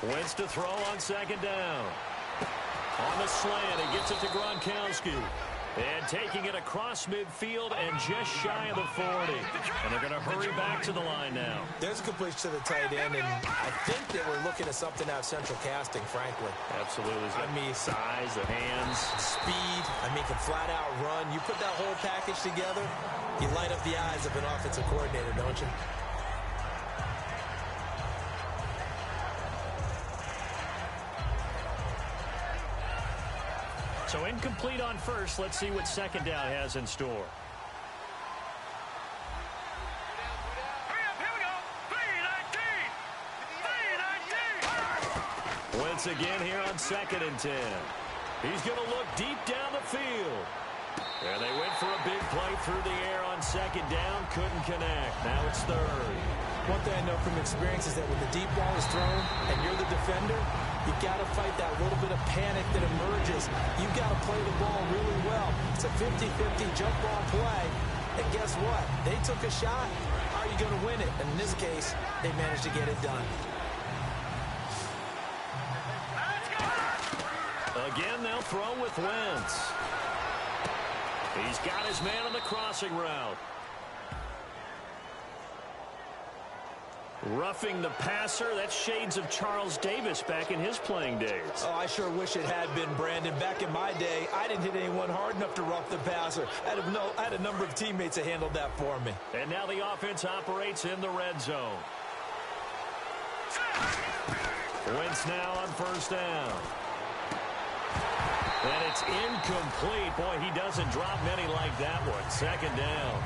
Wentz to throw on second down. On the slant, he gets it to Gronkowski. And taking it across midfield and just shy of the 40. And they're going to hurry back to the line now. There's a completion to the tight end, and I think that we're looking at something out of central casting, frankly. Absolutely. I mean, size, the hands. Speed. I mean, can flat out run. You put that whole package together, you light up the eyes of an offensive coordinator, don't you? So incomplete on first. Let's see what second down has in store. Here we go. 3-19. Wentz again here on 2nd and 10. He's going to look deep down the field. And they went for a big play through the air on second down. Couldn't connect. Now it's third. One thing I know from experience is that when the deep ball is thrown and you're the defender, you've got to fight that little bit of panic that emerges. You've got to play the ball really well. It's a 50-50 jump ball play. And guess what? They took a shot. How are you going to win it? And in this case, they managed to get it done. Again, they'll throw with Wentz. He's got his man on the crossing route. Roughing the passer. That's shades of Charles Davis back in his playing days. Oh, I sure wish it had been, Brandon. Back in my day, I didn't hit anyone hard enough to rough the passer. I had a number of teammates that handled that for me. And now the offense operates in the red zone. Wentz now on first down. And it's incomplete. Boy, he doesn't drop many like that one. Second down.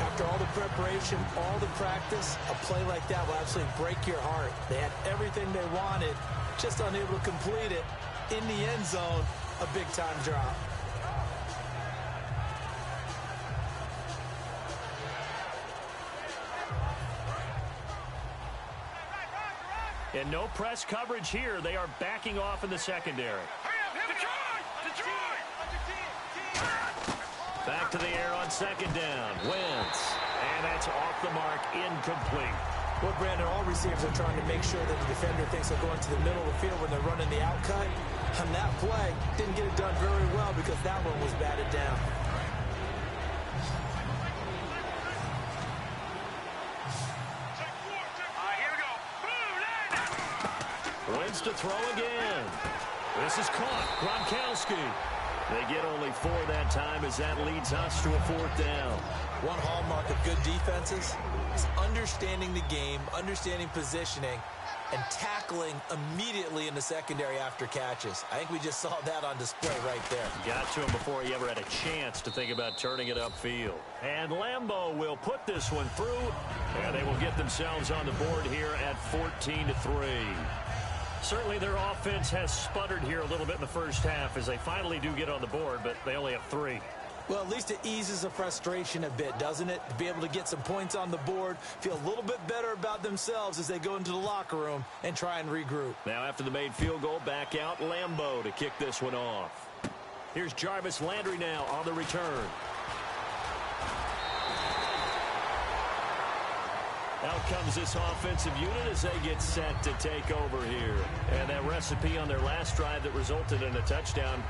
After all the preparation, all the practice, a play like that will absolutely break your heart. They had everything they wanted, just unable to complete it. In the end zone, a big-time drop. And no press coverage here. They are backing off in the secondary. Back to the air on second down. Wentz. And that's off the mark. Incomplete. Well, Brandon, all receivers are trying to make sure that the defender thinks they're going to the middle of the field when they're running the out cut. On that play, didn't get it done very well because that one was batted down. Wentz to throw again. This is caught. Gronkowski. They get only 4 that time as that leads us to a 4th down. One hallmark of good defenses is understanding the game, understanding positioning, and tackling immediately in the secondary after catches. I think we just saw that on display right there. Got to him before he ever had a chance to think about turning it upfield. And Lambeau will put this one through, and they will get themselves on the board here at 14-3. Certainly their offense has sputtered here a little bit in the first half as they finally do get on the board, but they only have 3. Well, at least it eases the frustration a bit, doesn't it? To be able to get some points on the board, feel a little bit better about themselves as they go into the locker room and try and regroup. Now after the made field goal, back out Lambeau to kick this one off. Here's Jarvis Landry now on the return. Out comes this offensive unit as they get set to take over here. And that recipe on their last drive that resulted in a touchdown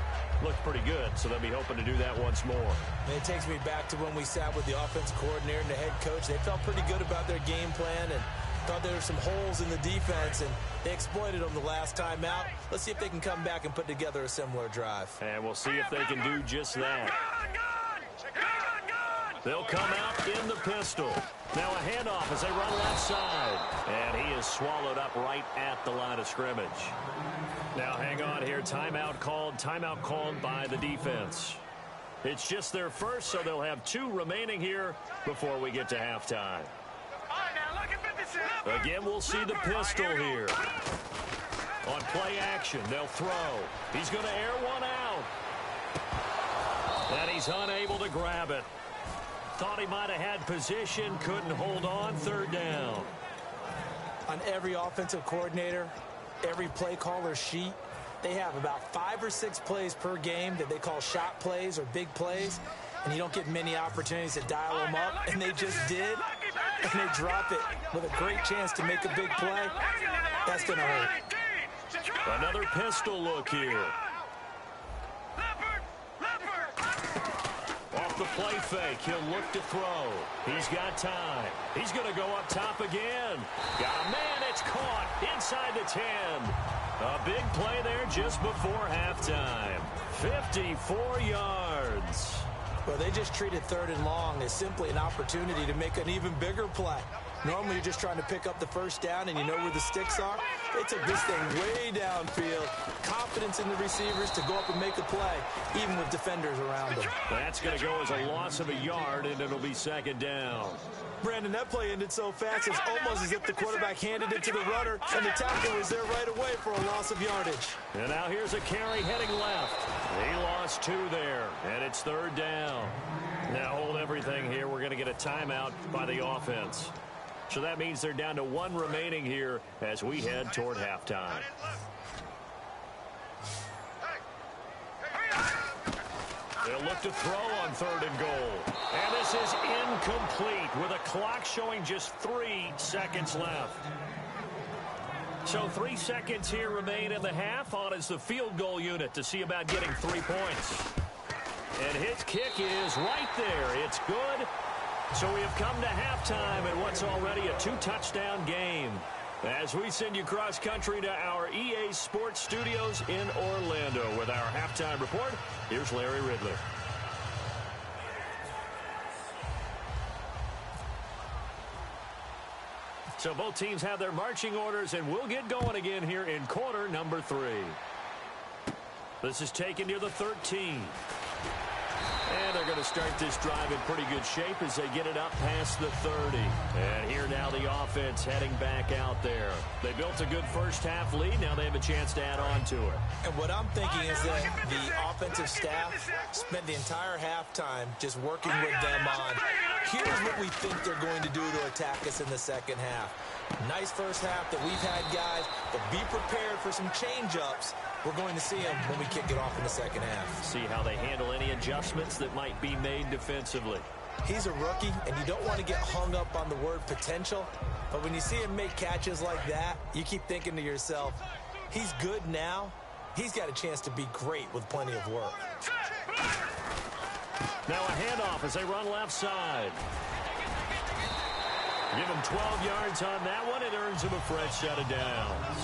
looked pretty good, so they'll be hoping to do that once more. And it takes me back to when we sat with the offensive coordinator and the head coach. They felt pretty good about their game plan and thought there were some holes in the defense, and they exploited them the last time out. Let's see if they can come back and put together a similar drive. And we'll see if they can do just that. They'll come out in the pistol. Now a handoff as they run left side. And he is swallowed up right at the line of scrimmage. Now hang on here. Timeout called by the defense. It's just their first, so they'll have 2 remaining here before we get to halftime. Again, we'll see the pistol here. On play action, they'll throw. He's going to air one out. And he's unable to grab it. Thought he might have had position, couldn't hold on. 3rd down. On every offensive coordinator, every play caller sheet, they have about 5 or 6 plays per game that they call shot plays or big plays. and you don't get many opportunities to dial them up, and they just did, and they drop it with a great chance to make a big play, that's going to hurt. Another pistol look here. Off the play fake, he'll look to throw. He's got time. He's going to go up top again. Got a man, it's caught inside the 10. A big play there just before halftime. 54 yards. Well, they just treated 3rd and long as simply an opportunity to make an even bigger play. Normally, you're just trying to pick up the first down, and you know where the sticks are. They took this thing way downfield. Confidence in the receivers to go up and make a play, even with defenders around them. That's going to go as a loss of a yard, and it'll be 2nd down. Brandon, that play ended so fast, it's almost as if the quarterback handed it to the runner, and the tackle was there right away for a loss of yardage. And now here's a carry heading left. He lost 2 there, and it's 3rd down. Now hold everything here. We're going to get a timeout by the offense. So that means they're down to 1 remaining here as we head toward halftime. They'll look to throw on 3rd and goal. And this is incomplete with a clock showing just 3 seconds left. So 3 seconds here remain in the half. On is the field goal unit to see about getting 3 points. And his kick is right there. It's good. So we have come to halftime in what's already a 2-touchdown game. As we send you cross-country to our EA Sports Studios in Orlando with our halftime report, here's Larry Ridley. So both teams have their marching orders, and we'll get going again here in quarter number 3. This is taken near the 13. And they're going to start this drive in pretty good shape as they get it up past the 30. And here now the offense heading back out there. They built a good first half lead. Now they have a chance to add on to it. And what I'm thinking is that the offensive staff spent the entire halftime just working with them on, here's what we think they're going to do to attack us in the second half. Nice first half that we've had, guys, but be prepared for some change-ups. We're going to see them when we kick it off in the second half. See how they handle any adjustments that might be made defensively. He's a rookie, and you don't want to get hung up on the word potential, but when you see him make catches like that, you keep thinking to yourself, he's good now. He's got a chance to be great with plenty of work. Now a handoff as they run left side. Give him 12 yards on that one. It earns him a fresh set of downs.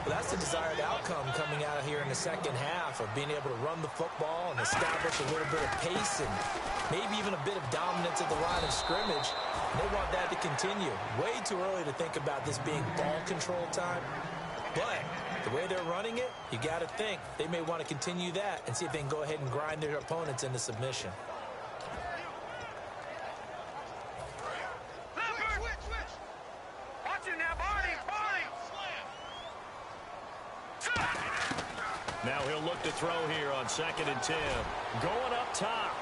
Well, that's the desired outcome coming out here in the second half of being able to run the football and establish a little bit of pace and maybe even a bit of dominance at the line of scrimmage. And they want that to continue. Way too early to think about this being ball control time. But the way they're running it, you got to think they may want to continue that and see if they can go ahead and grind their opponents into submission. Now he'll look to throw here on 2nd and 10. Going up top.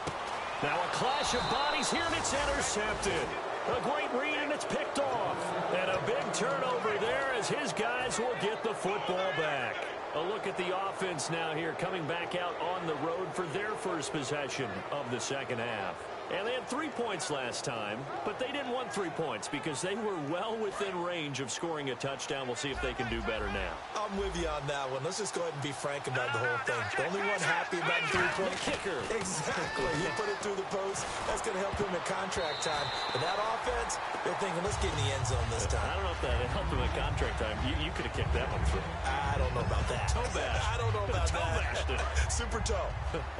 Now a clash of bodies here, and it's intercepted. A great read, and it's picked off. And a big turnover there as his guys will get the football back. A look at the offense now here, coming back out on the road for their first possession of the second half. And they had 3 points last time, but they didn't want 3 points because they were well within range of scoring a touchdown. We'll see if they can do better now. I'm with you on that one. Let's just go ahead and be frank about the whole thing. The only one happy about the 3-point kicker. Exactly. You put it through the post. That's going to help him in contract time. But that offense, they're thinking, let's get in the end zone this time. I don't know if that helped him in contract time. You could have kicked that one through. I don't know about that. Toe bash. I don't know about toe that. Bashed it. Super toe.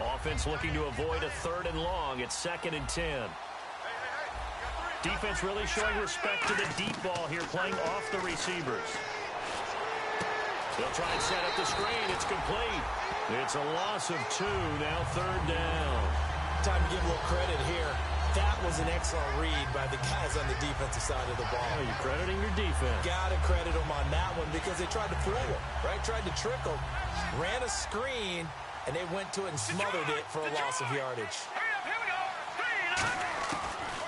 Offense looking to avoid a 3rd and long. It's 2nd and 10. Defense really showing respect to the deep ball here, playing off the receivers. They'll try and set up the screen. It's complete. It's a loss of 2. Now 3rd down. Time to give a little credit here. That was an excellent read by the guys on the defensive side of the ball. Oh, you're crediting your defense. Got to credit them on that one because they tried to fool them, right? Tried to trick them. Ran a screen, and they went to it and smothered it for a loss of yardage.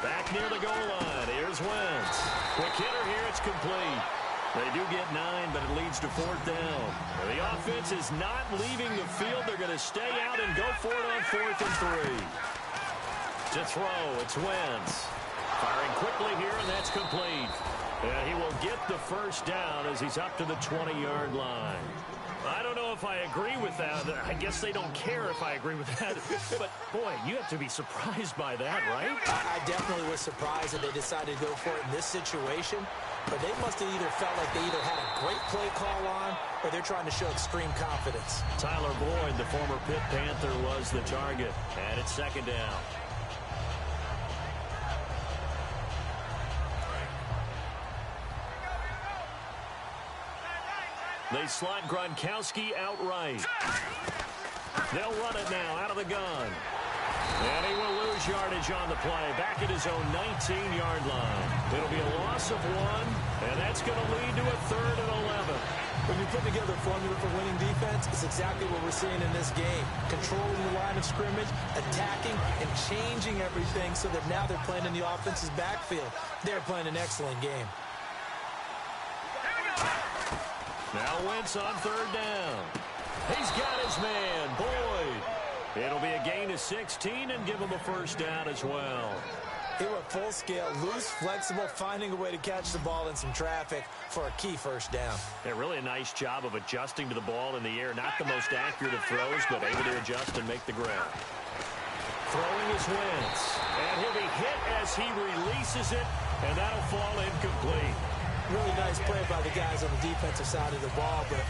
Back near the goal line. Here's Wentz. Quick hitter here. It's complete. They do get 9, but it leads to 4th down. The offense is not leaving the field. They're going to stay out and go for it on 4th and 3. To throw, it's Wentz. Firing quickly here, and that's complete. And he will get the first down as he's up to the 20-yard line. I don't know if I agree with that. I guess they don't care if I agree with that. But, boy, you have to be surprised by that, right? I definitely was surprised that they decided to go for it in this situation. But they must have either felt like they either had a great play call on or they're trying to show extreme confidence. Tyler Boyd, the former Pitt Panther, was the target. And it's second down. They slot Gronkowski outright. They'll run it now out of the gun. And he will lose yardage on the play. Back at his own 19-yard line. It'll be a loss of 1, and that's going to lead to a 3rd and 11. When you put together a formula for winning defense, it's exactly what we're seeing in this game. Controlling the line of scrimmage, attacking, and changing everything so that now they're playing in the offense's backfield. They're playing an excellent game. Now Wentz on 3rd down. He's got his man, Boyd. It'll be a gain of 16 and give him a first down as well. He went full scale, loose, flexible, finding a way to catch the ball in some traffic for a key first down. Yeah, really a nice job of adjusting to the ball in the air. Not the most accurate of throws, but able to adjust and make the grab. Throwing is Wentz. And he'll be hit as he releases it, and that'll fall incomplete. Really nice play by the guys on the defensive side of the ball, but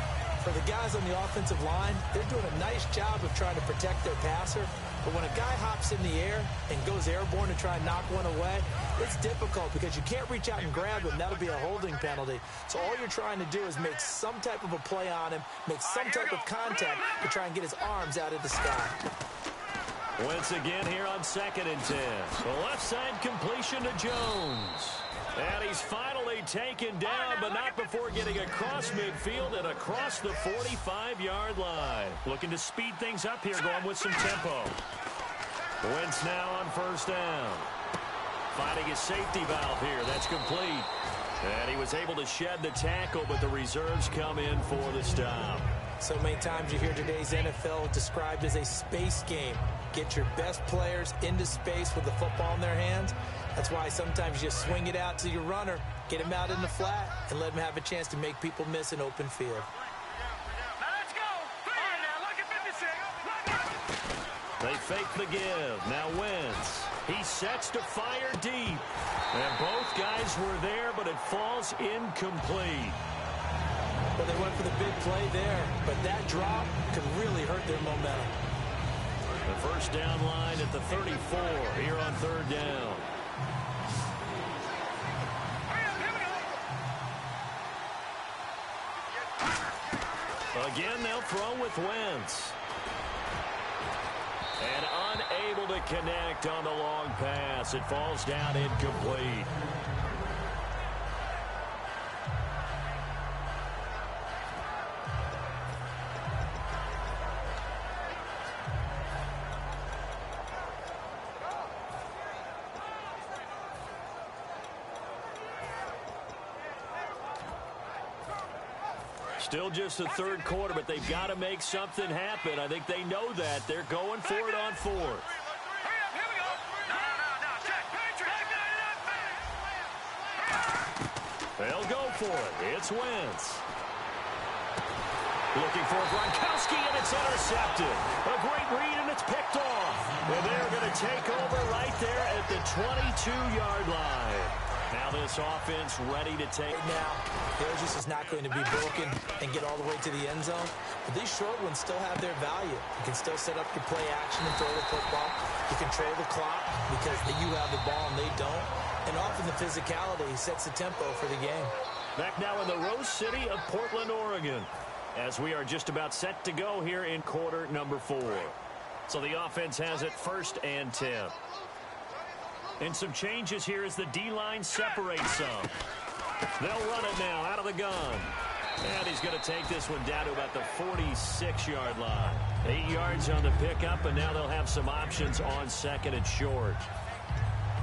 for the guys on the offensive line, they're doing a nice job of trying to protect their passer. But when a guy hops in the air and goes airborne to try and knock one away, it's difficult because you can't reach out and grab him. That'll be a holding penalty. So all you're trying to do is make some type of a play on him, make some type of contact to try and get his arms out of the sky. Wentz again here on 2nd and 10. The left side completion to Jones. And he's finally taken down, but not before getting across midfield and across the 45-yard line. Looking to speed things up here, going with some tempo. Wentz now on 1st down. Finding his safety valve here. That's complete. And he was able to shed the tackle, but the reserves come in for the stop. So many times you hear today's NFL described as a space game. Get your best players into space with the football in their hands. That's why sometimes you swing it out to your runner, get him out in the flat, and let him have a chance to make people miss an open field. Now let's go. All right, now look at 56. They fake the give. Now Wentz. He sets to fire deep. And both guys were there, but it falls incomplete. Well, they went for the big play there, but that drop could really hurt their momentum. The first down line at the 34 here on 3rd down. Again, they'll throw with Wentz. And unable to connect on the long pass. It falls down incomplete. Still just the 3rd quarter, but they've got to make something happen. I think they know that. They're going for it on 4th. Hurry up, here we go. No, check. They'll go for it. It's Wentz. Looking for Gronkowski, and it's intercepted. A great read, and it's picked off. And they're going to take over right there at the 22-yard line. Now this offense ready to take. Now, theirs just is not going to be broken and get all the way to the end zone. But these short ones still have their value. You can still set up your play action and throw the football. You control the clock because you have the ball and they don't. And often the physicality sets the tempo for the game. Back now in the Rose City of Portland, Oregon, as we are just about set to go here in quarter number 4. So the offense has it 1st and 10. And some changes here as the D-line separates some. They'll run it now out of the gun. And he's going to take this one down to about the 46-yard line. 8 yards on the pickup, and now they'll have some options on 2nd and short.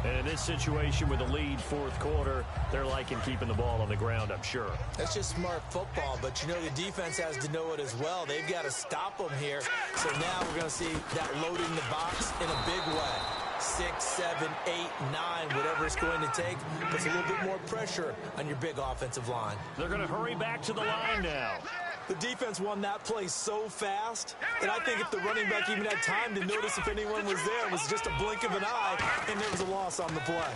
And in this situation with a lead 4th quarter, they're liking keeping the ball on the ground, I'm sure. That's just smart football, but you know the defense has to know it as well. They've got to stop them here. So now we're going to see that loading the box in a big way. 6, 7, 8, 9, whatever it's going to take. Puts a little bit more pressure on your big offensive line. They're going to hurry back to the line now. The defense won that play so fast that I think if the running back even had time to notice if anyone was there, it was just a blink of an eye, and there was a loss on the play.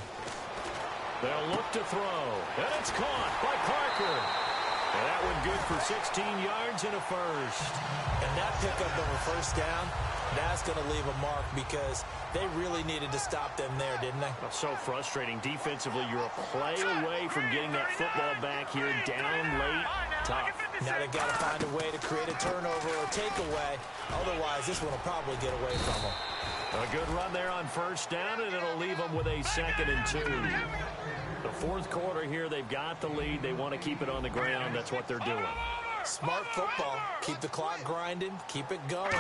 They'll look to throw, and it's caught by Parker. And that one good for 16 yards and a first. And that pickup of a first down, that's going to leave a mark because they really needed to stop them there, didn't they? That's so frustrating. Defensively, you're a play away from getting that football back here down late. Tough. Now they've got to find a way to create a turnover or takeaway. Otherwise, this one will probably get away from them. A good run there on first down, and it'll leave them with a 2nd and 2. The fourth quarter here, they've got the lead. They want to keep it on the ground. That's what they're doing. Smart football. Keep the clock grinding. Keep it going.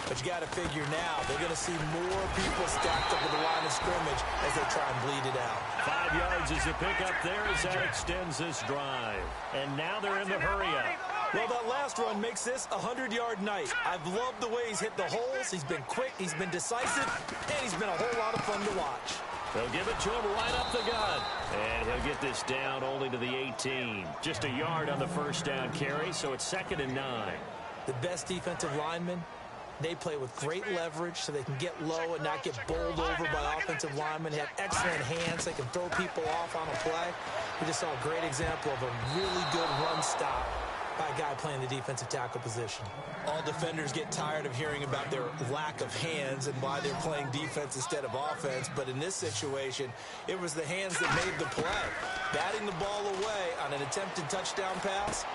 But you got to figure now, they're going to see more people stacked up at the line of scrimmage as they try and bleed it out. 5 yards is a pickup there as that extends this drive. And now they're in the hurry-up. Well, that last run makes this a 100-yard night. I've loved the way he's hit the holes. He's been quick, he's been decisive, and he's been a whole lot of fun to watch. They'll give it to him right up the gut. And he'll get this down only to the 18. Just a yard on the first down carry, so it's 2nd and 9. The best defensive linemen, they play with great leverage so they can get low and not get bowled over by offensive linemen. They have excellent hands. They can throw people off on a play. We just saw a great example of a really good run stop by a guy playing the defensive tackle position. All defenders get tired of hearing about their lack of hands and why they're playing defense instead of offense, but in this situation, it was the hands that made the play. Batting the ball away on an attempted touchdown pass,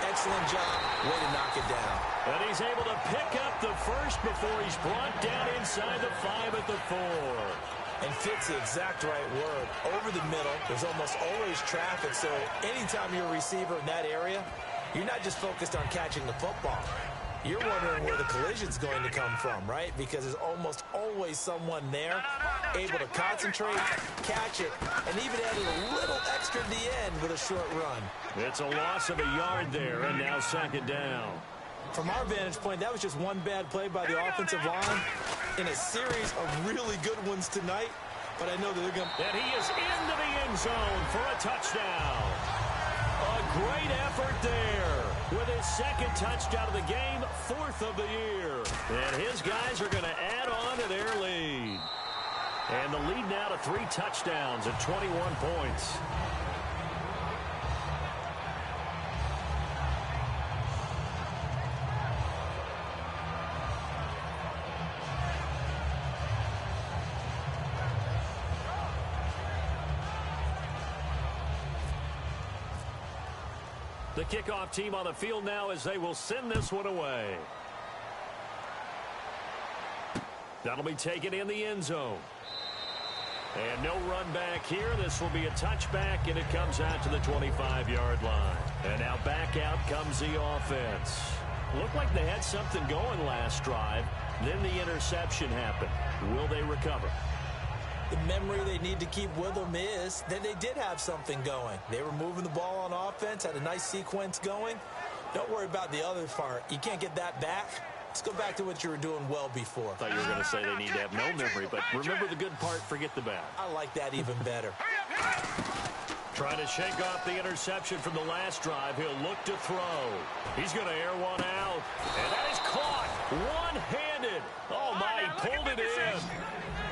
excellent job, way to knock it down. And he's able to pick up the first before he's brought down inside the 5 at the 4. And fits the exact right word. Over the middle, there's almost always traffic, so anytime you're a receiver in that area, you're not just focused on catching the football. You're wondering where the collision's going to come from, right? Because there's almost always someone there able to concentrate, catch it, and even add a little extra at the end with a short run. It's a loss of a yard there, and now 2nd down. From our vantage point, that was just one bad play by the offensive line in a series of really good ones tonight. But I know that they're going to... And he is into the end zone for a touchdown. A great effort there with his 2nd touchdown of the game, 4th of the year. And his guys are going to add on to their lead. And the lead now to 3 touchdowns at 21 points. The kickoff team on the field now as they will send this one away. That'll be taken in the end zone. And no run back here. This will be a touchback, and it comes out to the 25-yard line. And now back out comes the offense. Looked like they had something going last drive. Then the interception happened. Will they recover? The memory they need to keep with them is that they did have something going. They were moving the ball on offense, had a nice sequence going. Don't worry about the other part. You can't get that back. Let's go back to what you were doing well before. I thought you were going to say they need to have no memory, but remember the good part, forget the bad. I like that even better. Trying to shake off the interception from the last drive. He'll look to throw. He's going to air one out. And that is caught one-handed. Oh, my, he pulled it in.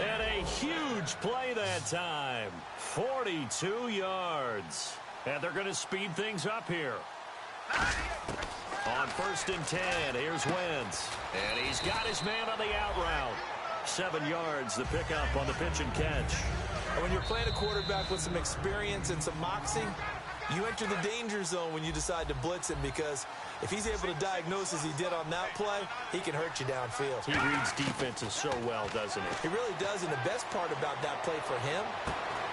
And a huge play that time. 42 yards. And they're going to speed things up here. On 1st and 10, here's Wentz. And he's got his man on the out route. 7 yards, the pickup on the pitch and catch. And when you're playing a quarterback with some experience and some moxie, you enter the danger zone when you decide to blitz him, because if he's able to diagnose as he did on that play, he can hurt you downfield. He reads defenses so well, doesn't he? He really does, and the best part about that play for him,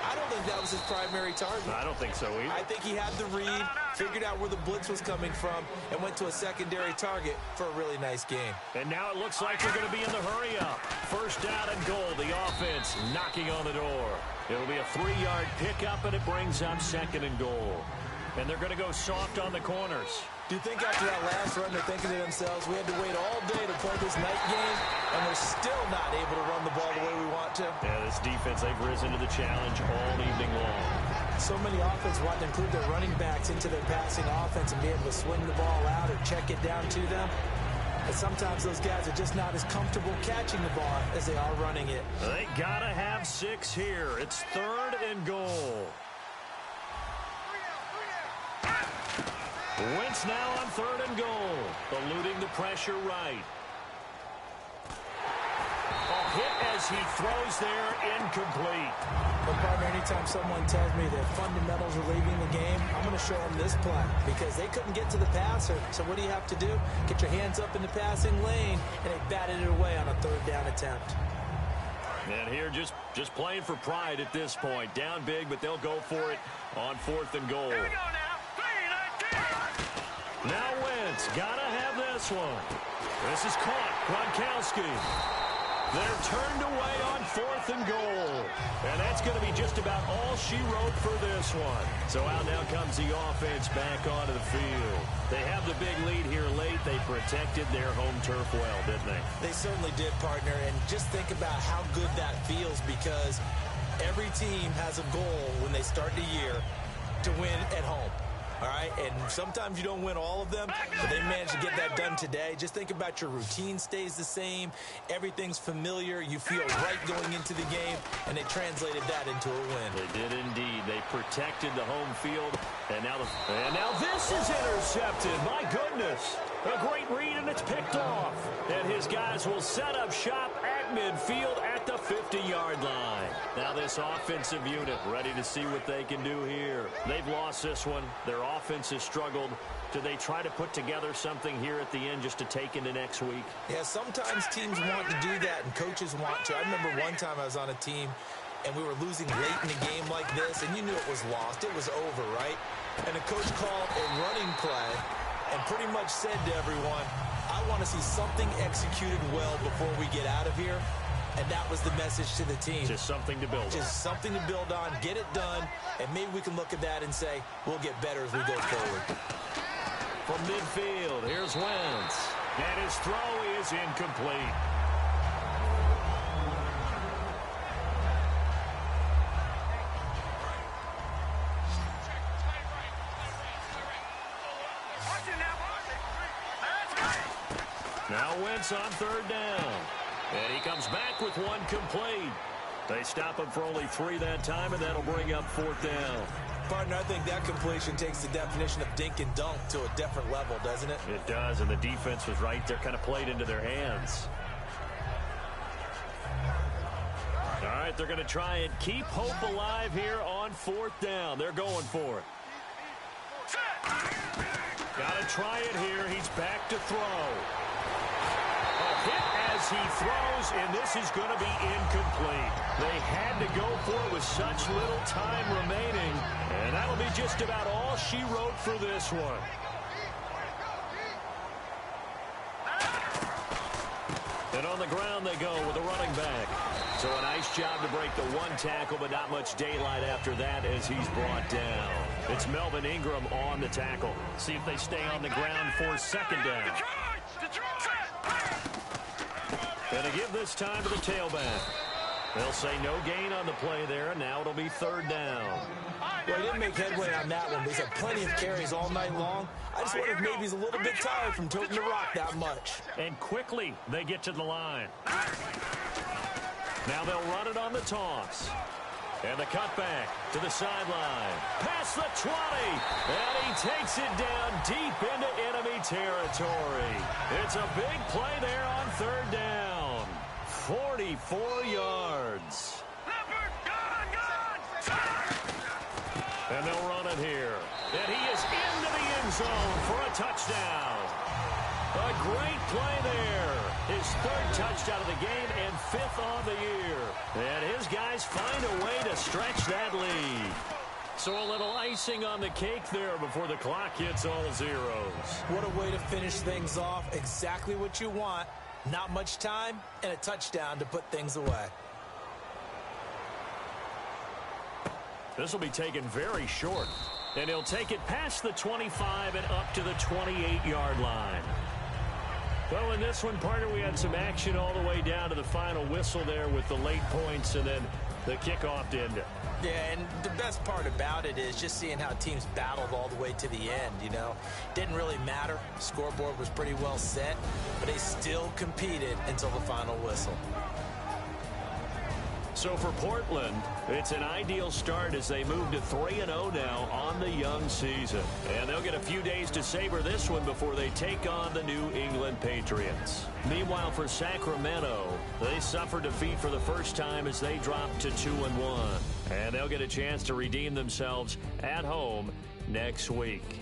I don't think that was his primary target. I don't think so either. I think he had the read, figured out where the blitz was coming from, and went to a secondary target for a really nice game. And now it looks like they're going to be in the hurry-up. 1st down and goal. The offense knocking on the door. It'll be a 3-yard pickup, and it brings up 2nd and goal. And they're going to go soft on the corners. Do you think after that last run they're thinking to themselves, we had to wait all day to play this night game, and we're still not able to run the ball the way we want to? Yeah, this defense, they've risen to the challenge all evening long. So many offenses want to include their running backs into their passing offense and be able to swing the ball out or check it down to them. But sometimes those guys are just not as comfortable catching the ball as they are running it. They got to have 6 here. It's 3rd and goal. Wentz now on 3rd and goal. Eluding the pressure right. A hit as he throws there, incomplete. But, partner, anytime someone tells me that fundamentals are leaving the game, I'm going to show them this play because they couldn't get to the passer. So what do you have to do? Get your hands up in the passing lane, and they batted it away on a 3rd down attempt. And here just playing for pride at this point. Down big, but they'll go for it on 4th and goal. Here we go now. 3-19. Now Wentz got to have this one. This is caught. Gronkowski. They're turned away on 4th and goal. And that's going to be just about all she wrote for this one. So out now comes the offense back onto the field. They have the big lead here late. They protected their home turf well, didn't they? They certainly did, partner. And just think about how good that feels because every team has a goal when they start the year to win at home. All right, and sometimes you don't win all of them, but they managed to get that done today. Just think about your routine stays the same. Everything's familiar. You feel right going into the game, and they translated that into a win. They did indeed. They protected the home field, and now this is intercepted. My goodness. A great read, and it's picked off. And his guys will set up shop at midfield at the 50-yard line. Now this offensive unit ready to see what they can do here. They've lost this one. Their offense has struggled. Do they try to put together something here at the end just to take into next week? Yeah, sometimes teams want to do that, and coaches want to. I remember one time I was on a team, and we were losing late in a game like this, and you knew it was lost. It was over, right? And the coach called a running play and pretty much said to everyone, I want to see something executed well before we get out of here. And that was the message to the team. Just something to build on. Just something to build on, get it done, and maybe we can look at that and say, we'll get better as we go forward. From midfield, here's Wentz. And his throw is incomplete. Now Wentz on 3rd down. And he comes back with one complete. They stop him for only 3 that time, and that'll bring up 4th down. Partner, I think that completion takes the definition of dink and dunk to a different level, doesn't it? It does, and the defense was right there, kind of played into their hands. All right, they're going to try and keep hope alive here on 4th down. They're going for it. Got to try it here. He's back to throw. A hit as he throws, and this is going to be incomplete. They had to go for it with such little time remaining, and that'll be just about all she wrote for this one. And on the ground they go with a running back. So a nice job to break the one tackle, but not much daylight after that as he's brought down. It's Melvin Ingram on the tackle. See if they stay on the ground for 2nd down. And to give this time to the tailback. They'll say no gain on the play there, and now it'll be 3rd down. Well, he didn't make headway on that one, but he's had plenty of carries all night long. I just wonder if maybe he's a little bit tired from toting the rock that much. And quickly they get to the line. Now they'll run it on the toss. And the cutback to the sideline. Past the 20. And he takes it down deep into enemy territory. It's a big play there on 3rd down. 44 yards. And they'll run it here. And he is into the end zone for a touchdown. A great play there. His 3rd touchdown of the game and 5th on the year. And his guys find a way to stretch that lead. So a little icing on the cake there before the clock hits all zeros. What a way to finish things off. Exactly what you want. Not much time and a touchdown to put things away. This will be taken very short. And he'll take it past the 25 and up to the 28-yard line. Well, in this one, partner, we had some action all the way down to the final whistle there with the late points and then the kickoff to end it. Yeah, and the best part about it is just seeing how teams battled all the way to the end, you know. Didn't really matter. Scoreboard was pretty well set, but they still competed until the final whistle. So for Portland, it's an ideal start as they move to 3-0 now on the young season. And they'll get a few days to savor this one before they take on the New England Patriots. Meanwhile, for Sacramento, they suffered defeat for the first time as they dropped to 2-1. And they'll get a chance to redeem themselves at home next week.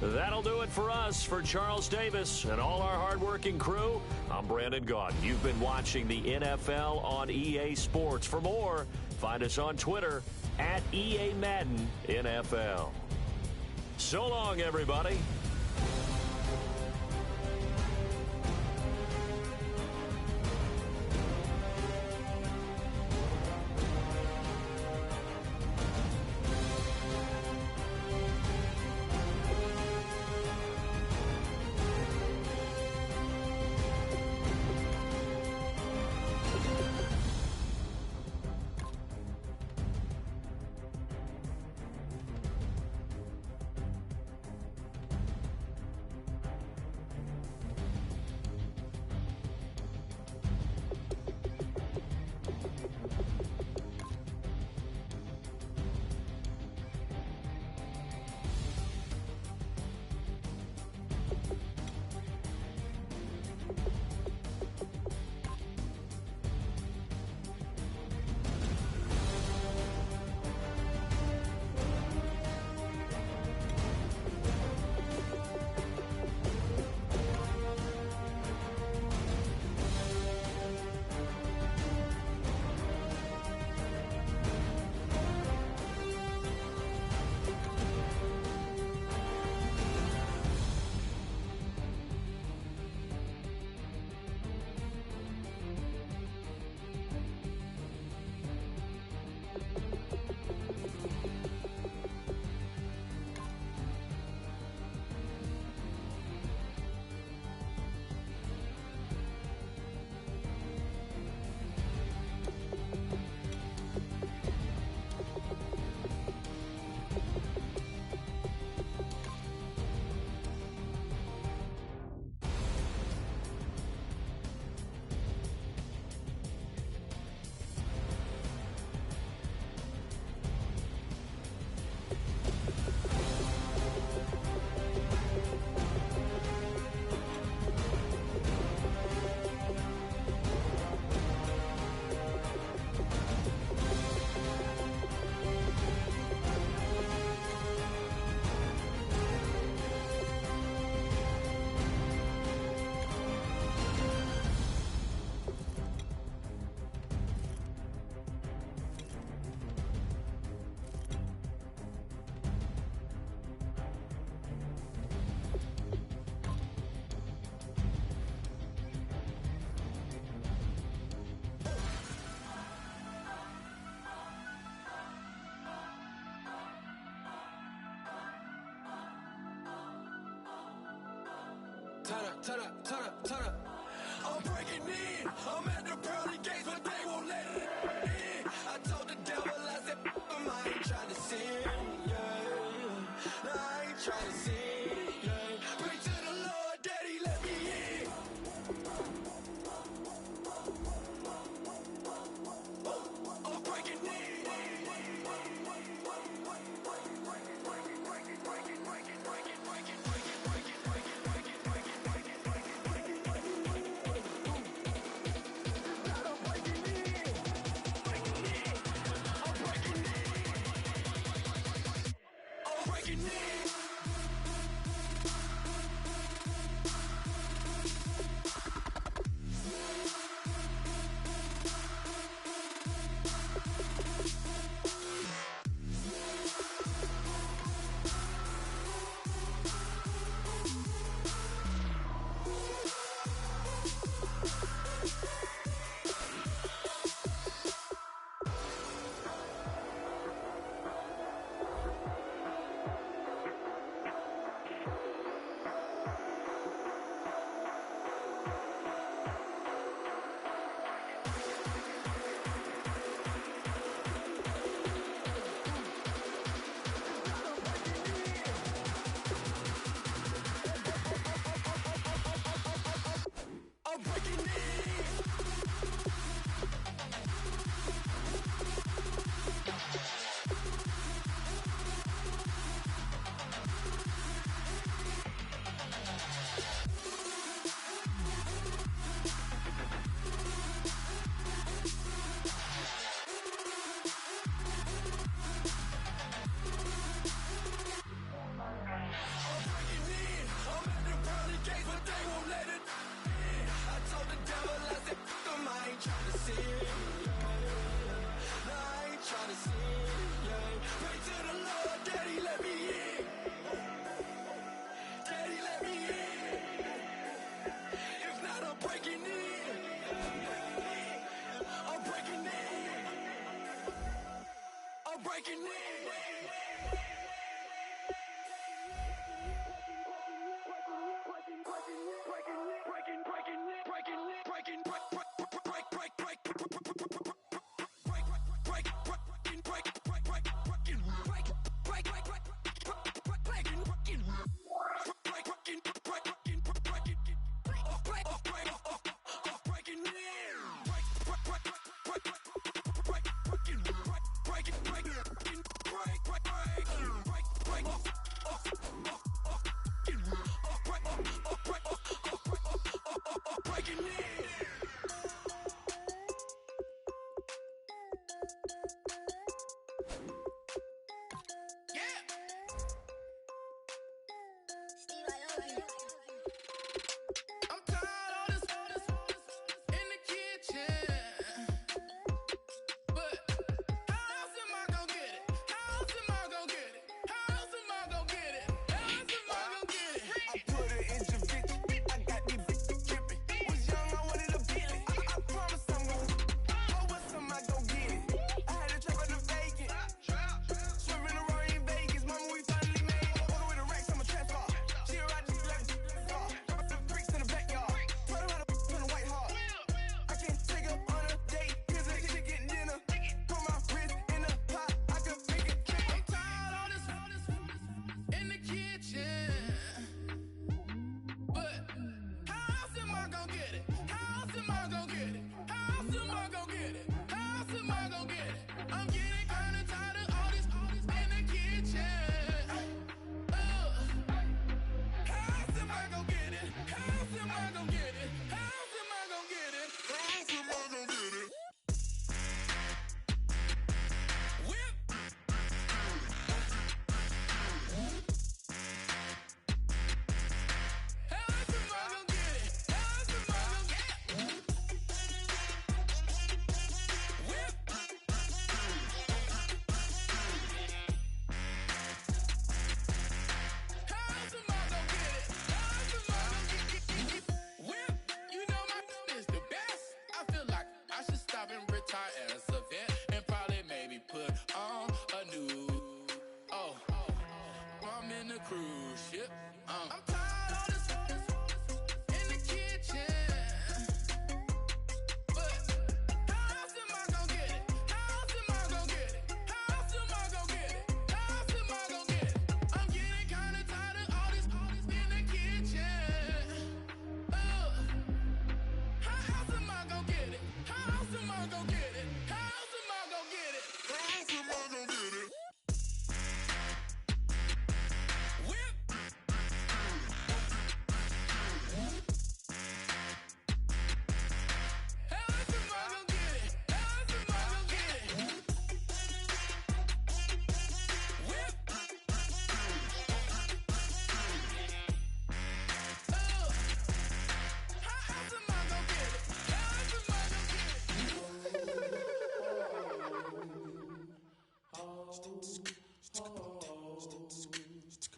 That'll do it for us. For Charles Davis and all our hardworking crew, I'm Brandon Gaudin. You've been watching the NFL on EA Sports. For more, find us on Twitter at EA Madden NFL. So long, everybody. Turn up. I'm breaking in. I'm at the pearly gates, but they won't let it in. I told the devil, I said, I ain't trying to sin, yeah. No, I ain't trying to sin, yeah. Pray to the Lord, Daddy, let me in. I'm breaking in. breaking in.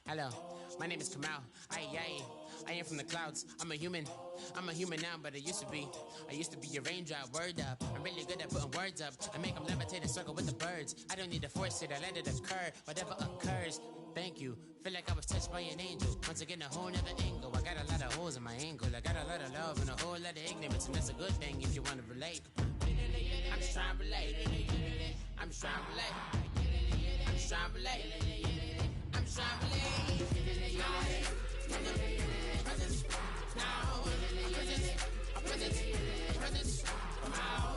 Hello, my name is Kamal. I am from the clouds. I'm a human now, but I used to be a raindrop. Word up, I'm really good at putting words up. I make them levitate and circle with the birds. I don't need to force it, I let it occur. Whatever occurs, thank you. Feel like I was touched by an angel. Once again, a whole nother angle. I got a lot of holes in my angle. I got a lot of love and a whole lot of ignorance, and that's a good thing if you want to relate. I'm just trying to relate. I'm just trying to relate. I'm just trying to relate. I'm just trying to relate. Presence, now, presence, come out,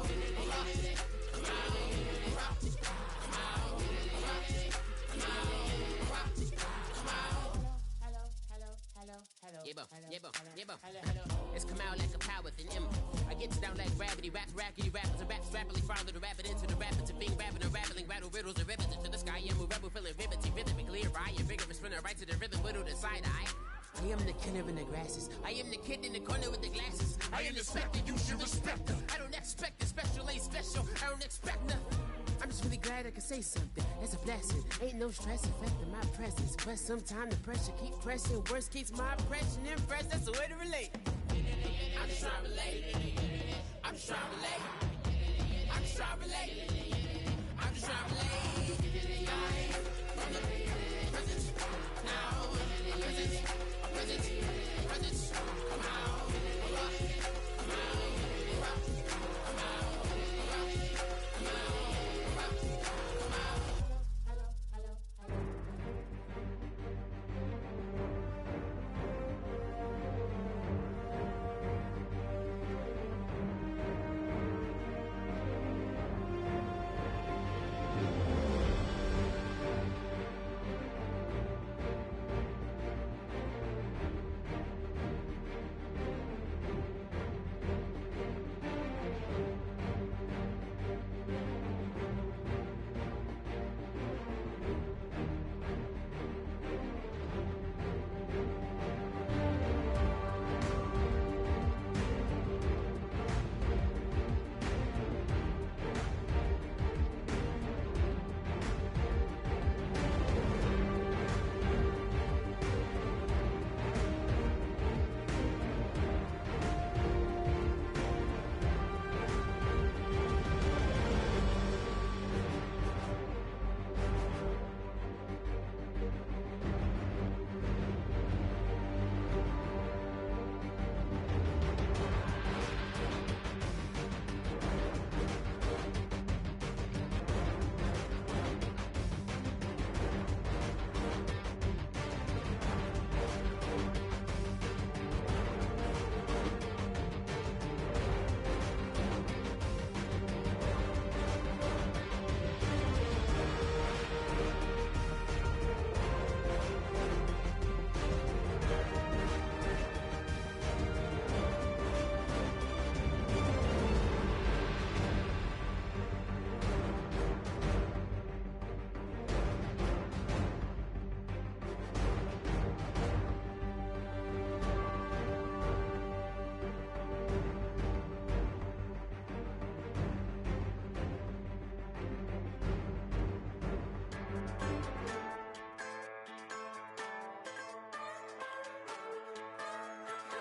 It's come out like a power with an M. I get you down like gravity, rackety rappers and raps rapidly follow the rabbit into the rapids of being rapping and rattling, rattle riddles and rivets into the sky. I'm a rebel feeling riveting, rhythmically right, and vigorous spinner right to the rhythm, widow the side eye. I am the killer in the grasses. I am the kid in the corner with the glasses. I am the spectre, you should respect her. I don't expect the special, ain't special. I don't expect nothing. I'm just really glad I can say something. That's a blessing. Ain't no stress affecting my presence. But sometimes the pressure keep pressing. Worst keeps my impression impressed. That's the way to relate. I'm just trying to relate. I'm just trying to relate. I'm just trying to relate. I'm just trying to relate.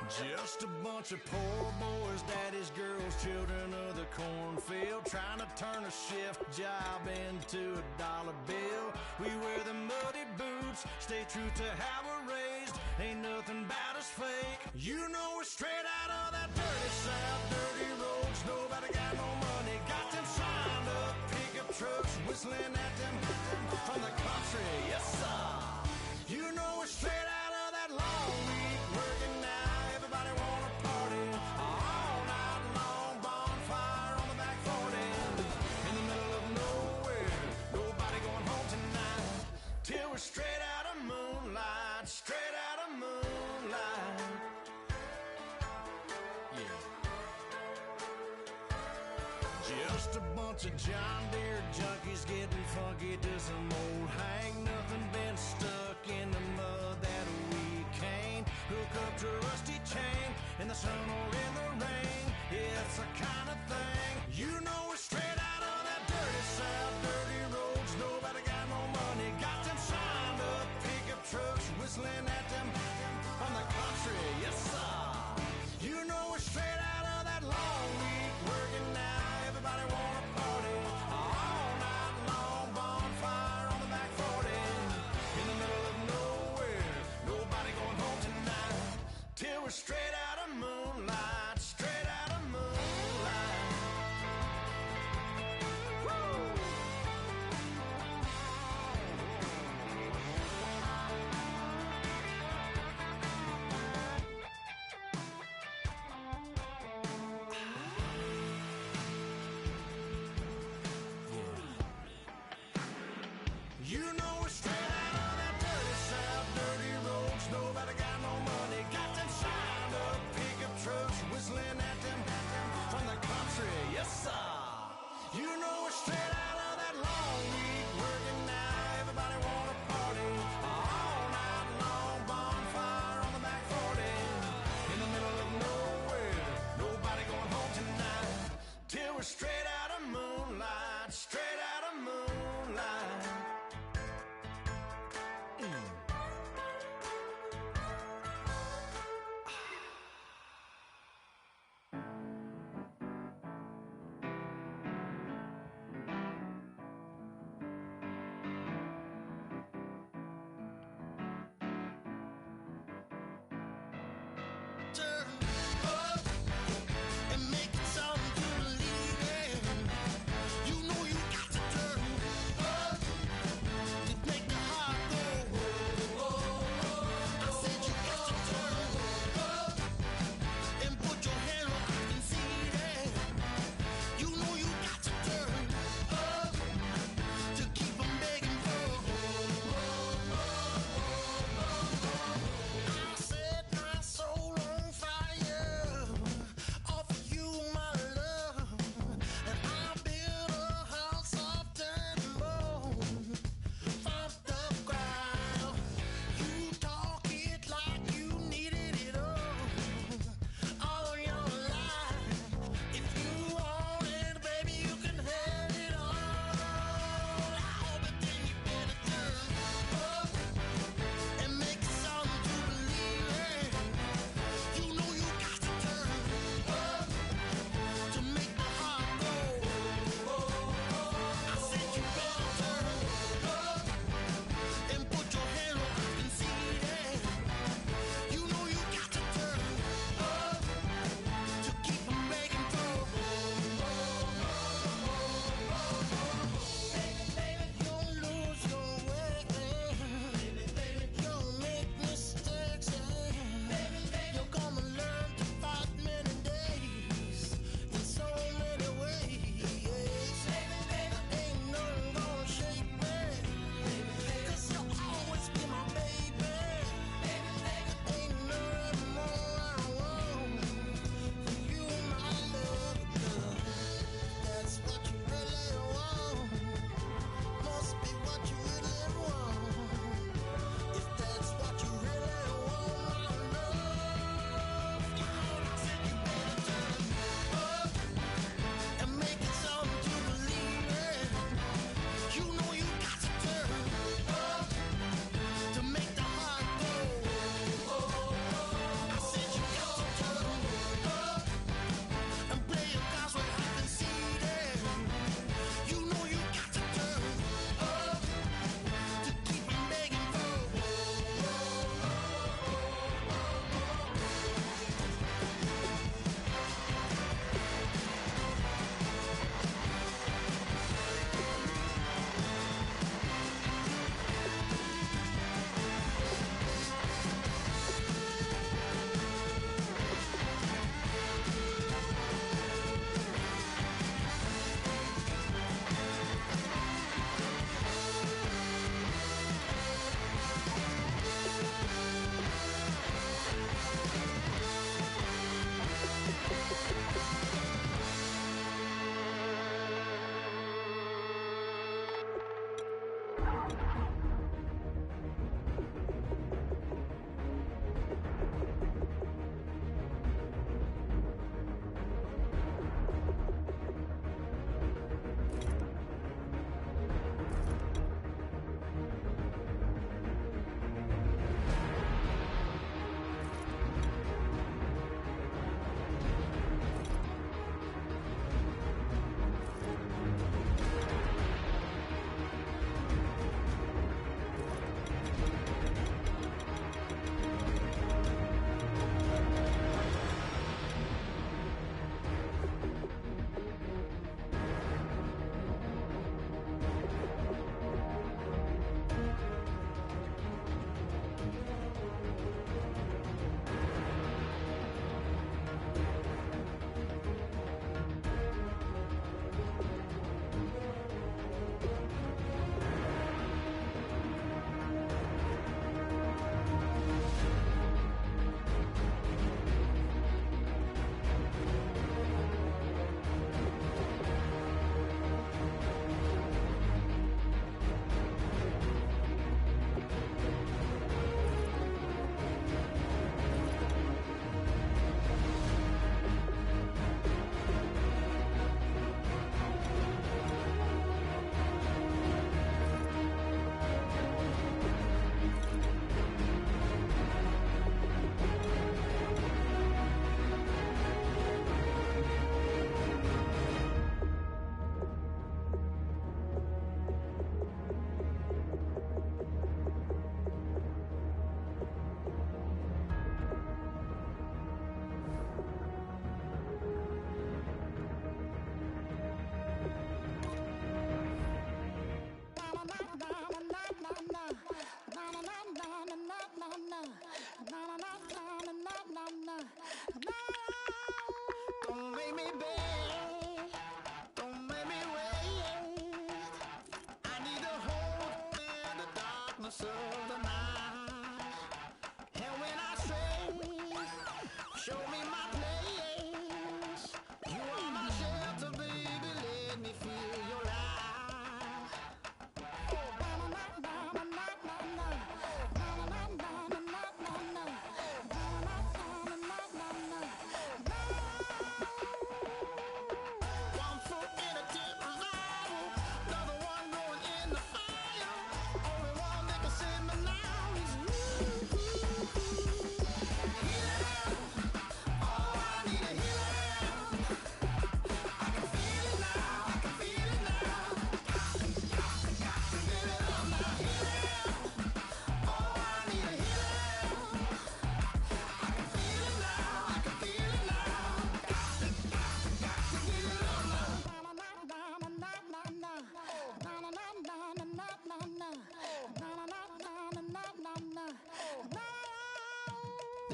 Just a bunch of poor boys, daddy's girls, children of the cornfield, trying to turn a shift job into a dollar bill. We wear the muddy boots, stay true to how we're raised. Ain't nothing about us fake. You know we're straight out of that dirty south, dirty roads. Nobody got no money, got them signed up pickup trucks, whistling at them from the country. Yes, sir. You know we're straight out of that long week, working now. Everybody wanna party all night long. Bonfire on the back 40 in the middle of nowhere. Nobody going home tonight till we're straight out of moonlight, straight out of moonlight. Yeah. Just a bunch of John Deere junkies getting funky to some old hang. Nothing been stuck in the mud that we can't hook up to a rusty chain in the sun or in the rain. It's the kind of thing. You know we're straight out of that dirty south, dirty roads. Nobody got no money, got them signed up pickup trucks, whistling at them from the country. Yes, sir. You know we're straight out of that long week, working now. Everybody wanna party all night long. Bonfire on the back 40 in the middle of nowhere. Nobody going home tonight till we're straight out of moonlight, straight out of moonlight.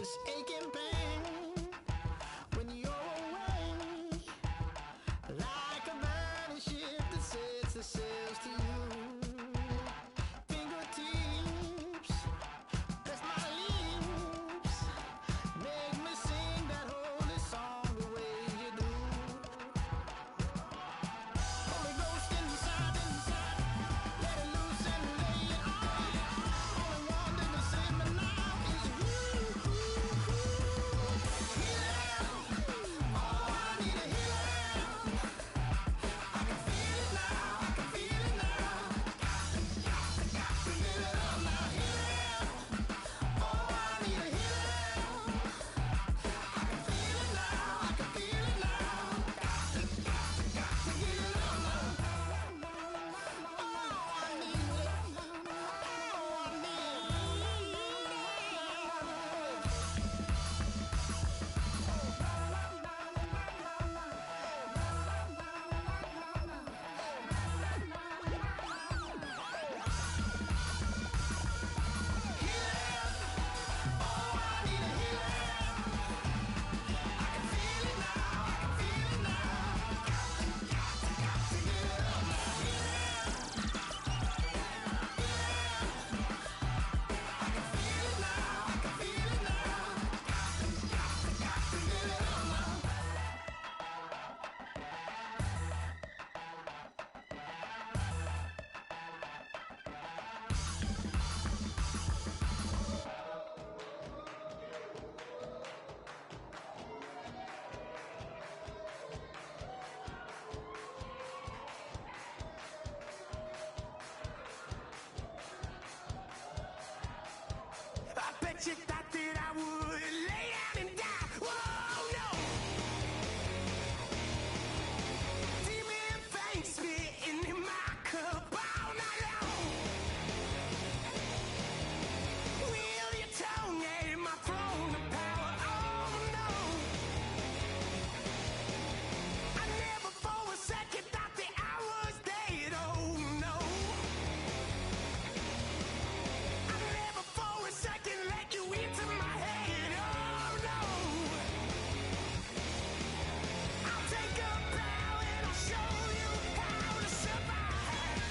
this aching pain when you're away, like a burning ship that sets the sails to you. Fingertips, press my lips, make me sing that holy song the way you do. Holy Ghost inside, let it loose and lay it on. Only one that can save me now is you. Healing, oh, I need a healing. I can feel it now, I can feel it now. Got to get it up now. Healing, oh, I need a healing. I can feel it now, I can feel it now. Got to get it up now. Oh, I need it. Oh, I need I bet you thought that I would lay down and die. Whoa, no. Demon fangs spitting in my cup all night long. Will your tongue at my throne of power? Oh, no. I never for a second thought that I was dead. Oh, no. I never for a second let you into my head. Oh, no. I'll take a bow and I'll show you how to survive.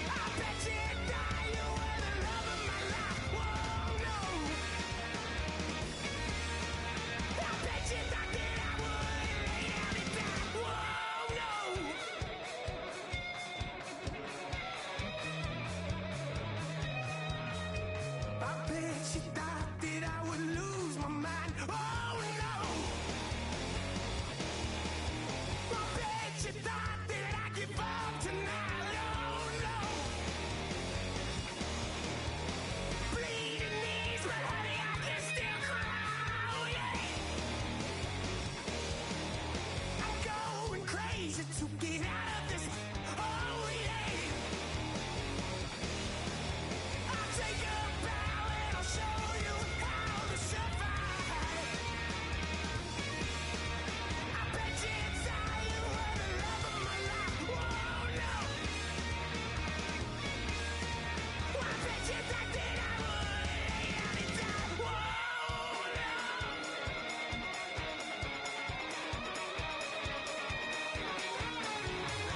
I bet you die, you were the love of my life. Whoa, no. I bet you thought that I would lay down and die. Whoa, no. I bet you thought that I would lose my mind. Oh, no. I bet you thought that I'd give up tonight. Oh, no. Bleeding knees, but honey, I can still cry. Oh, yeah. I'm going crazy to get out of this. Oh, yeah. I'll take a bow and I'll show you how to survive. I bet you die, you were the love of my life. Whoa, no. I bet you thought that I would lay down and die. Whoa, no. I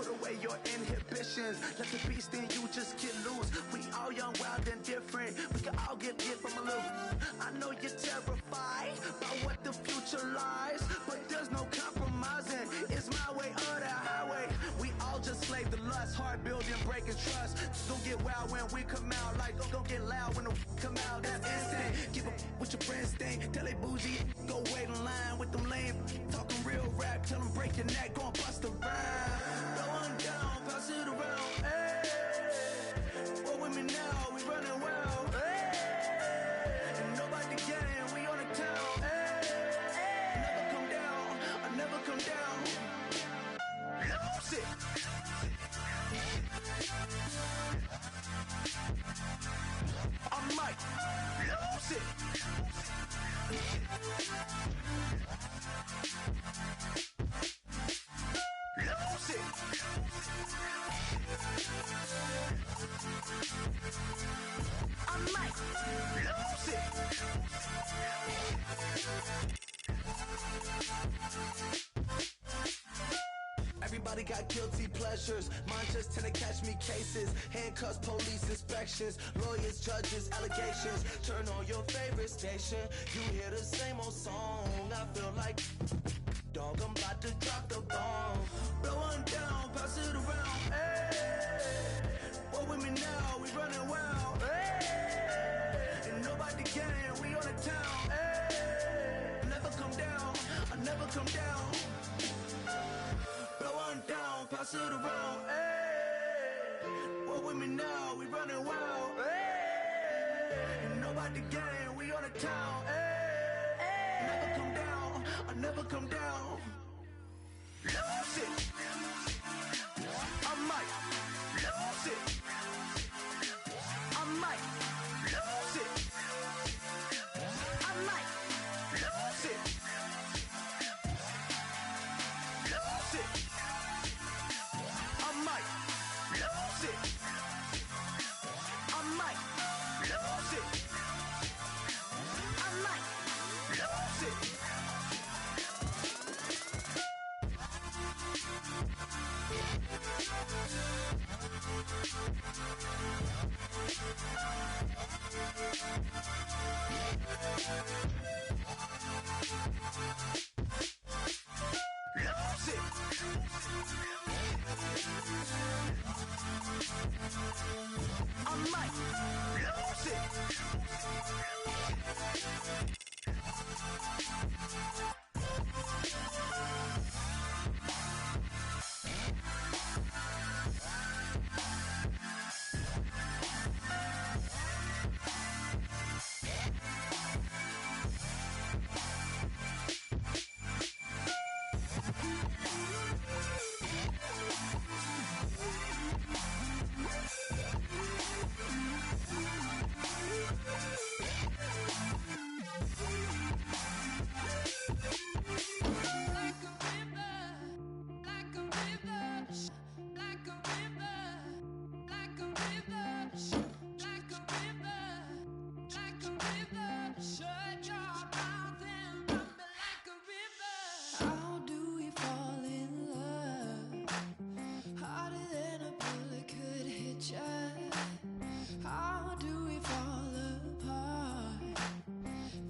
Put away your inhibitions. Let the beast in you just get loose. We all young, wild, and different. We can all get lit from a little. I know you're terrified about what the future lies, but there's no compromising. It's my way or the highway. We all just slave the lust, heart building, breaking trust. Don't get wild when we come out, like don't get loud when the come out. That's instant. Keep up with your friends, thing. Tell they bougie, go wait in line with them lame. Talking real rap, tell them break your neck, go and bust a rhyme. Going down, pass it around. Hey, what with me now? We running wild. Hey, and nobody getting, we on the town. Hey, never come down, I never come down. Lose it. I might lose it. Lose it. I might lose it. Everybody got guilty pleasures. Mine just tend to catch me cases. Handcuffs, police inspections, lawyers, judges, allegations. Turn on your favorite station. You hear the same old song. I feel like, dog, I'm about to drop the bomb. Blow one down, pass it around. Hey, what with me now? We running wild. Hey, and nobody getting, we on the town. Hey, never come down, I never come down. Blow one down, pass it around. Hey, what with me now? We running wild. Hey, and nobody getting, we on the town. Hey, never come down, I never come down. Lose it. I might lose it. I might lose it. I might lose it. Lose it. I might lose it. I might lose it. I might lose it. Lose it. I might lose it.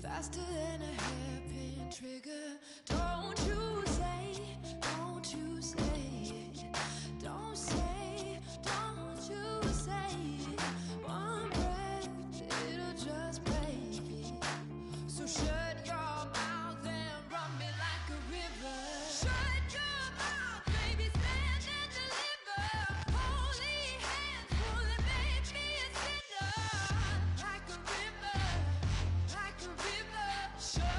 Faster than a hairpin trigger. Don't you say, don't you say, don't say, don't you say. One breath, it'll just break. So shut your mouth and run me like a river. Shut your mouth, baby, stand and deliver. Holy hands, pull and make me a sinner. Like a river, like a river. Shut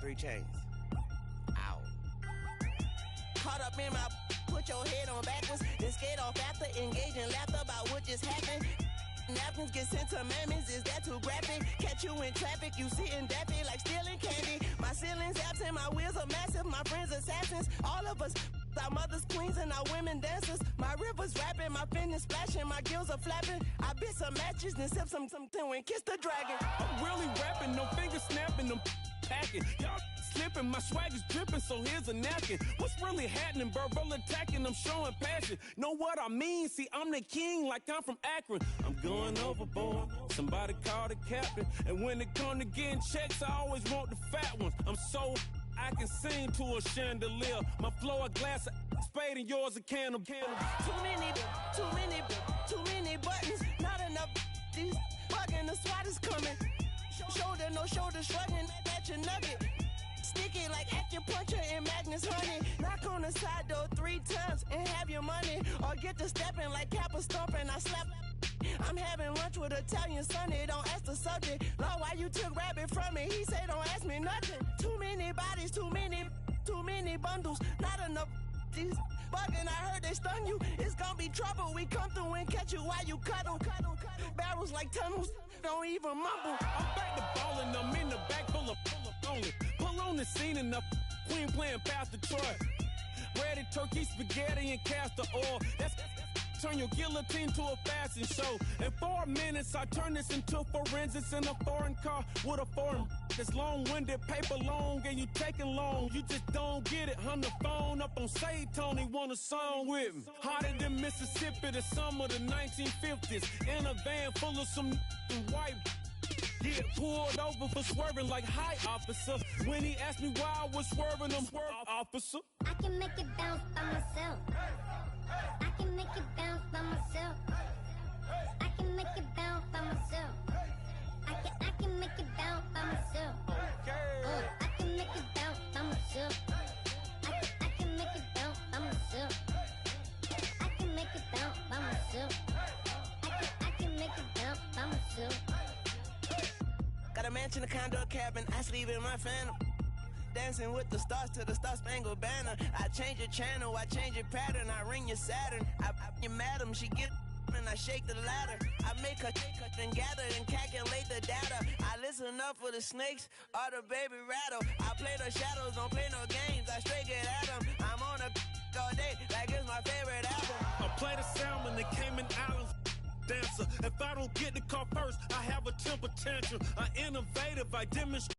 3 chains. Ow. Caught up in my, put your head on backwards, then skate off after, engage in laughter about what just happened. Napkins get sent to mammies, is that too graphic? Catch you in traffic, you sitting daffy like stealing candy. My ceiling's absent, my wheels are massive, my friends assassins. All of us, our mothers queens and our women dancers. My rivers rapping, my fingers splashing, my gills are flapping. I bit some matches, then sip some and kiss the dragon. I'm really rapping, no fingers snapping, I'm packing. Y'all slipping, my swag is dripping, so here's a napkin. What's really happening? Verbal attacking, I'm showing passion. Know what I mean? See, I'm the king like I'm from Akron. I'm going overboard, somebody call the captain. And when it come to getting checks, I always want the fat ones. I'm so I can sing to a chandelier. My flow a glass of spade and yours a candle. Too many buttons, not enough. These bugging, the SWAT is coming. Shoulder, no shoulder shrugging at your nugget. Sticky like acupuncture in Magnus Honey. Knock on the side door 3 times and have your money. Or get to stepping like Kappa stomping. I slap. I'm having lunch with Italian Sonny. Don't ask the subject. Lord, why you took rabbit from me? He said don't ask me nothing. Too many bodies, too many bundles. Not enough. These bugging, I heard they stung you. It's gonna be trouble. We come through and catch you while you cuddle. Barrels like tunnels. Don't even mumble. I'm back to ballin', I'm in the back full of only. Pull on the scene and the queen playing Pastor Troy. Ready turkey, spaghetti, and castor oil. That's turn your guillotine to a fashion show. In 4 minutes, I turn this into forensics in a foreign car with a foreign. It's long-winded, paper long, and you taking long. You just don't get it. On the phone up on Say Tony, want a song with me. Hotter than Mississippi, the summer of the 1950s. In a van full of some white. Get pulled over for swerving like hi, officer. When he asked me why I was swerving, I'm swerve, officer. I can make it bounce by myself. I can make it bounce by myself. I can make it bounce by myself. I can make it bounce by myself. I can make it bounce by myself. I can make it bounce by myself. I can make it bounce by myself. I can make it bounce by myself. Got a mansion, a condo, a cabin. I sleep in my phantom. Dancing with the stars to the Star-Spangled Banner. I change your channel, I change your pattern. I ring your Saturn. I your madam, she get and I shake the ladder. I make her and gather and calculate the data. I listen up for the snakes or the baby rattle. I play the shadows, don't play no games. I straight get at them. I'm on a all day like it's my favorite album. I play the salmon, the Cayman Islands dancer. If I don't get the car first, I have a temper tantrum. I innovative, I demonstrate.